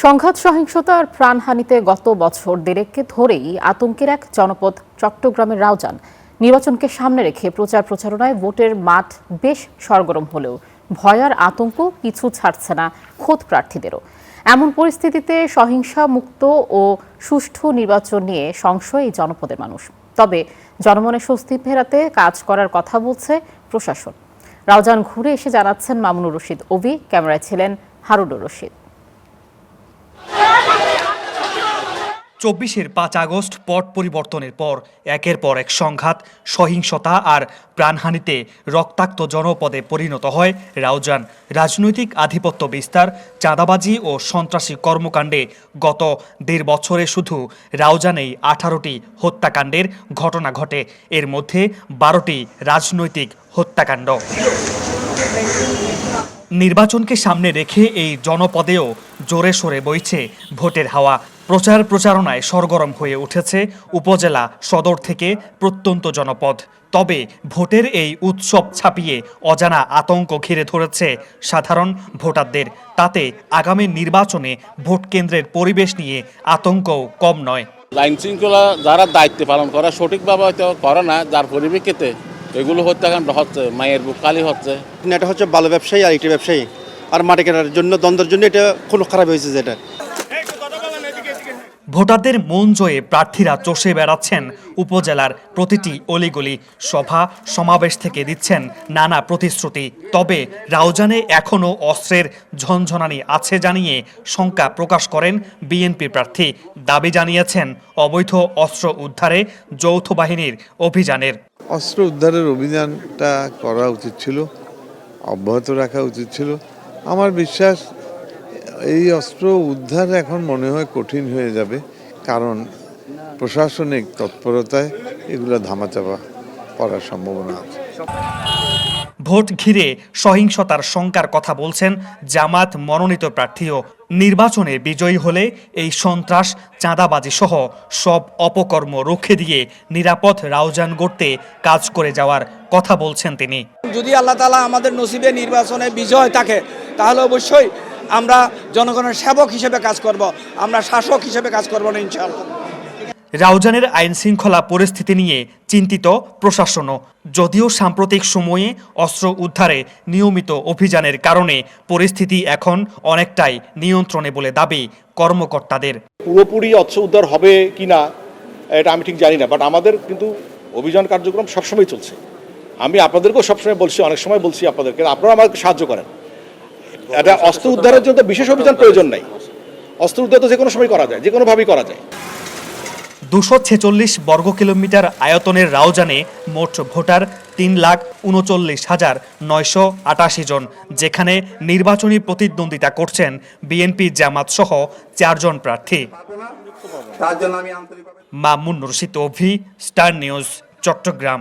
সংঘাত সহিংসতা আর প্রাণহানিতে গত বছর দেড়েককে ধরেই আতঙ্কের এক জনপদ চট্টগ্রামের রাউজান। নির্বাচনকে সামনে রেখে প্রচারণায় ভোটের মাঠ বেশ সরগরম হলেও ভয় আর আতঙ্ক পিছু ছাড়ছে না খোদ প্রার্থীদেরও। এমন পরিস্থিতিতে সহিংসা মুক্ত ও সুষ্ঠু নির্বাচন নিয়ে সংশয় এই জনপদের মানুষ। তবে জনমনে স্বস্তি ফেরাতে কাজ করার কথা বলছে প্রশাসন। রাউজান ঘুরে এসে জানাচ্ছেন মামুনুর রশিদ অভি, ক্যামেরায় ছিলেন হারুনুর রশিদ। ২৪-এর ৫ আগস্ট পট পরিবর্তনের পর একের পর এক সংঘাত, সহিংসতা আর প্রাণহানিতে রক্তাক্ত জনপদে পরিণত হয় রাউজান। রাজনৈতিক আধিপত্য বিস্তার, চাঁদাবাজি ও সন্ত্রাসী কর্মকাণ্ডে গত ১.৫ বছরে শুধু রাউজানেই ১৮টি হত্যাকাণ্ডের ঘটনা ঘটে। এর মধ্যে ১২টি রাজনৈতিক হত্যাকাণ্ড। নির্বাচনকে সামনে রেখে এই জনপদেও জোরে সোরে বইছে ভোটের হাওয়া। প্রচারণায় সরগরম হয়ে উঠেছে উপজেলা সদর থেকে প্রত্যন্ত জনপদ। তবে ভোটের এই উৎসব ছাপিয়ে অজানা আতঙ্ক ঘিরে ধরেছে সাধারণ ভোটারদের। তাতে আগামী নির্বাচনে ভোট কেন্দ্রের পরিবেশ নিয়ে আতঙ্কও কম নয়। আইন শৃঙ্খলা যারা দায়িত্ব পালন করা সঠিকভাবে হয়তো করে না, যার পরিপ্রেক্ষিতে এগুলো হত্যাকাণ্ড হচ্ছে, মায়ের বুক খালি হচ্ছে। এটা হচ্ছে বালু ব্যবসায়ী আর ইটি ব্যবসায়ী, আর মাটি কেনার জন্য দ্বন্দ্বের জন্য এটা খুব খারাপ হয়েছে। যেটা ভোটারদের মন জয়ে প্রার্থীরা চষে বেড়াচ্ছেন উপজেলার প্রতিটি অলিগলি, সভা সমাবেশ থেকে দিচ্ছেন নানা প্রতিশ্রুতি। তবে রাউজানে এখনও অস্ত্রের ঝনঝনানি আছে জানিয়ে শঙ্কা প্রকাশ করেন বিএনপি প্রার্থী। দাবি জানিয়েছেন অবৈধ অস্ত্র উদ্ধারে যৌথ বাহিনীর অভিযানের। অস্ত্র উদ্ধারের অভিযানটা করা উচিত ছিল, অব্যাহত রাখা উচিত ছিল। আমার বিশ্বাস এই অস্ত্র উদ্ধার এখন মনে হয় কঠিন হয়ে যাবে, কারণ প্রশাসনিক তৎপরতায় এগুলো ধামাচাপা পড়ার সম্ভাবনা আছে। ভোট ঘিরে সহিংসতার শঙ্কার কথা বলছেন জামাত মনোনীত প্রার্থীও। নির্বাচনে বিজয়ী হলে এই সন্ত্রাস, চাঁদাবাজি সহ সব অপকর্ম রুখে দিয়ে নিরাপদ রাউজান গড়তে কাজ করে যাওয়ার কথা বলছেন তিনি। যদি আল্লাহ তাআলা আমাদের নসিবে নির্বাচনে বিজয় থাকে, তাহলে অবশ্যই আমরা জনগণের সেবক হিসেবে কাজ করব, আমরা শাসক হিসেবে কাজ করব না ইনশাআল্লাহ। রাউজানের আইন শৃঙ্খলা পরিস্থিতি নিয়ে চিন্তিত প্রশাসনও। যদিও সাম্প্রতিক সময়ে অস্ত্র উদ্ধারে নিয়মিত অভিযানের কারণে পরিস্থিতি এখন অনেকটাই নিয়ন্ত্রণে বলে দাবি কর্মকর্তাদের। পুরোপুরি অস্ত্র উদ্ধার হবে কিনা এটা আমি ঠিক জানি না, বাট আমাদের কিন্তু অভিযান কার্যক্রম সবসময় চলছে। আমি আপনাদেরকেও সবসময় বলছি, অনেক সময় বলছি আপনাদেরকে, আপনারা আমাকে সাহায্য করেন। এটা অস্ত্র উদ্ধারের জন্য বিশেষ অভিযান প্রয়োজন নাই। অস্ত্র উদ্ধার তো যে কোনো সময় করা যায়, যে কোনোভাবেই করা যায়। ২৪৬ বর্গ কিলোমিটার আয়তনের রাউজানে মোট ভোটার ৩,৩৯,৯৮৮ জন, যেখানে নির্বাচনী প্রতিদ্বন্দ্বিতা করছেন বিএনপি, জামাত সহ ৪ জন প্রার্থী। মামুনুর রশিদ অভি, স্টার নিউজ, চট্টগ্রাম।